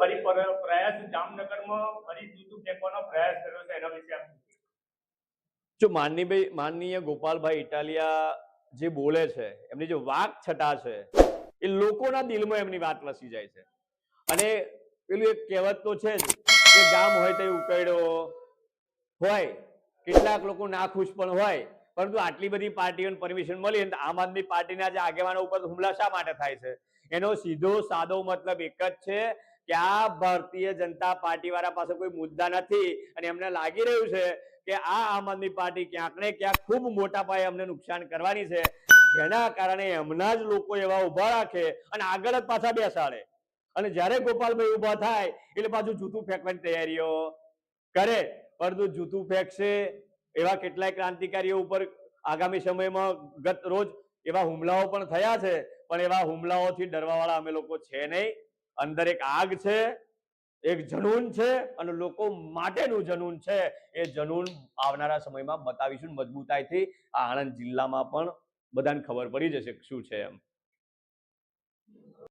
ફરી પ્રયાસ જામનગરમાં ફરી જૂતું ફેંકવાનો પ્રયાસ કર્યો છે, એના વિશે આપ જો માનનીય ગોપાલભાઈ ઇટાલિયા જે બોલે છે, એમની જે વાક છટા છે, એ લોકોના દિલમાં એમની વાત વસી જાય છે. અને પેલું એક કહેવત તો છે જ કે ગામ હોય તો ઉકેડો હોય, કેટલાક લોકો નાખુશ પણ હોય, પરંતુ આટલી બધી પાર્ટીઓને પરમિશન મળી આમ આદમી પાર્ટીના જે આગેવાનો ઉપર હુમલા શા માટે થાય છે? એનો સીધો સાદો મતલબ એક જ છે કે આ ભારતીય જનતા પાર્ટી વાળા પાસે કોઈ મુદ્દા નથી અને એમને લાગી રહ્યું છે કે આ આમ આદમી પાર્ટી ક્યાંક ને ક્યાંક ખૂબ મોટા પાયે અમને નુકસાન કરવાની છે, જેના કારણે એમના જ લોકો એવા ઉભા રાખે અને આગળ જ પાછા બેસાડે. અને જ્યારે ગોપાલભાઈ ઉભા થાય એટલે પાછું જૂતું ફેંકવાની તૈયારીઓ કરે. પરંતુ જૂતું ફેંકશે એવા કેટલાય ક્રાંતિકારીઓ ઉપર આગામી સમયમાં ગત રોજ એવા હુમલાઓ પણ થયા છે, પણ એવા હુમલાઓથી ડરવાવાળા અમે લોકો છે નહીં. અંદર એક આગ છે, એક જનૂન છે અને લોકો માટેનું જનૂન છે. એ જનૂન આવનારા સમયમાં બતાવીશું મજબૂતાઈથી. આ આણંદ જિલ્લામાં પણ બધાને ખબર પડી જશે શું છે એમ.